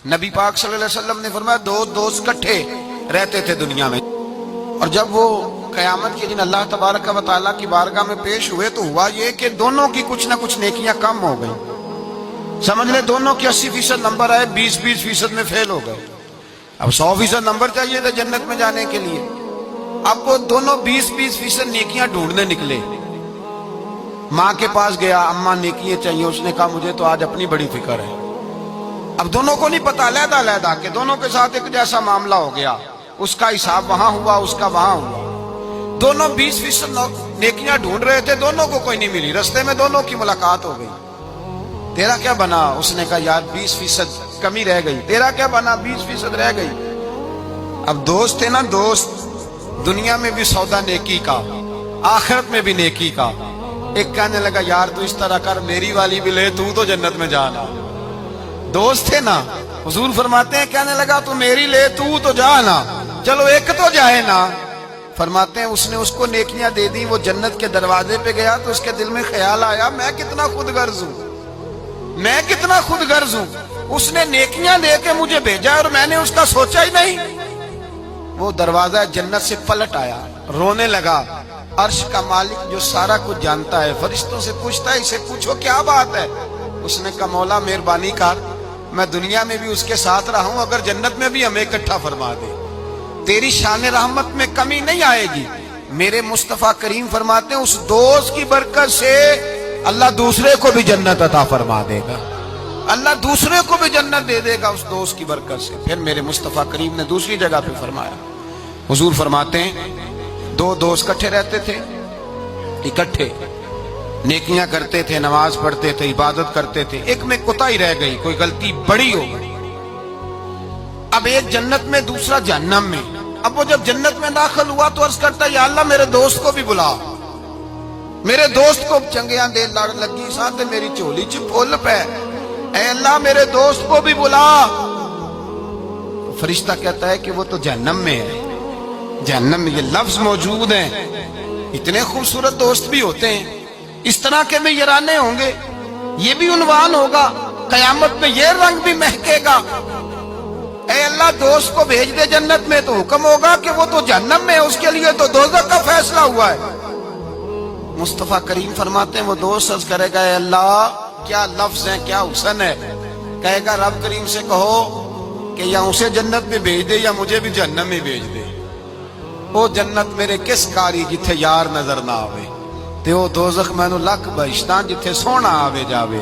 نبی پاک صلی اللہ علیہ وسلم نے فرمایا دو دوست کٹھے رہتے تھے دنیا میں، اور جب وہ قیامت کے دن اللہ تبارک و تعالیٰ کی بارگاہ میں پیش ہوئے تو ہوا یہ کہ دونوں کی کچھ نہ کچھ نیکیاں کم ہو گئیں۔ سمجھ لے دونوں کے 80% نمبر آئے، 20% میں فیل ہو گئے۔ اب 100% نمبر چاہیے تھا جنت میں جانے کے لیے۔ اب وہ دونوں 20% نیکیاں ڈھونڈنے نکلے۔ ماں کے پاس گیا، اماں نیکیاں چاہیے، اس نے کہا مجھے تو آج اپنی بڑی فکر ہے۔ اب دونوں کو نہیں پتا، علیحدہ علیحدہ کہ دونوں کے ساتھ ایک جیسا معاملہ ہو گیا، اس کا حساب وہاں ہوا، اس کا وہاں ہوا۔ دونوں 20% نیکیاں ڈھونڈ رہے تھے، دونوں کو کوئی نہیں ملی، رستے میں دونوں کی ملاقات ہو گئی۔ تیرا کیا بنا؟ اس نے کہا یار 20% کمی رہ گئی۔ تیرا کیا بنا؟ 20% رہ گئی۔ اب دوست تھے نا، دوست، دنیا میں بھی سودا نیکی کا، آخرت میں بھی نیکی کا۔ ایک کہنے لگا یار تو اس طرح کر، میری والی بھی لے، تو جنت میں جانا۔ دوست تھے نا، حضور فرماتے ہیں کہنے لگا تو میری لے، تو جانا، چلو ایک تو جائے نا۔ فرماتے ہیں اس نے اس کو نیکیاں دے دی، وہ جنت کے دروازے پہ گیا تو اس کے دل میں خیال آیا میں کتنا خود غرض ہوں، میں کتنا خود غرض ہوں، اس نے نیکیاں دے کے مجھے بھیجا اور میں نے اس کا سوچا ہی نہیں۔ وہ دروازہ جنت سے پلٹ آیا، رونے لگا۔ عرش کا مالک جو سارا کچھ جانتا ہے فرشتوں سے پوچھتا ہے اسے پوچھو کیا بات ہے؟ اس نے کہا مولا مہربانی کر، میں دنیا میں بھی اس کے ساتھ رہا ہوں، اگر جنت میں بھی ہمیں اکٹھا فرما دے، تیری شان رحمت میں کمی نہیں آئے گی۔ میرے مصطفیٰ کریم فرماتے ہیں اس دوست کی برکت سے اللہ دوسرے کو بھی جنت عطا فرما دے گا، اللہ دوسرے کو بھی جنت دے دے گا اس دوست کی برکت سے۔ پھر میرے مصطفیٰ کریم نے دوسری جگہ پہ فرمایا، حضور فرماتے ہیں دو دوست کٹھے رہتے تھے، اکٹھے نیکیاں کرتے تھے، نماز پڑھتے تھے، عبادت کرتے تھے، ایک میں کوتاہی رہ گئی، کوئی غلطی بڑی ہو گئی۔ اب ایک جنت میں، دوسرا جہنم میں۔ اب وہ جب جنت میں داخل ہوا تو عرض کرتا یا اللہ میرے دوست کو بھی بلا، میرے دوست کو چنگیاں دے لڑ لگی ساتھ میری چولی چ پھول پہ، اے اللہ میرے دوست کو بھی بلا۔ فرشتہ کہتا ہے کہ وہ تو جہنم میں ہے، جہنم میں۔ یہ لفظ موجود ہیں، اتنے خوبصورت دوست بھی ہوتے ہیں، اس طرح کے بھی یرانے ہوں گے، یہ بھی عنوان ہوگا، قیامت میں یہ رنگ بھی مہکے گا۔ اے اللہ دوست کو بھیج دے جنت میں، تو حکم ہوگا کہ وہ تو جہنم میں ہے، اس کے لیے تو دوزخ کا فیصلہ ہوا ہے۔ مصطفیٰ کریم فرماتے ہیں وہ دوست عرض کرے گا اے اللہ کیا لفظ ہیں، کیا حسن ہے۔ کہے گا رب کریم سے کہو کہ یا اسے جنت میں بھیج دے یا مجھے بھی جہنم میں بھیج دے۔ وہ جنت میرے کس کاری جتھے یار نظر نہ آوے، تے وہ دوزخ مینوں لکھ بہشتاں جتھے سونا آوے جاوے۔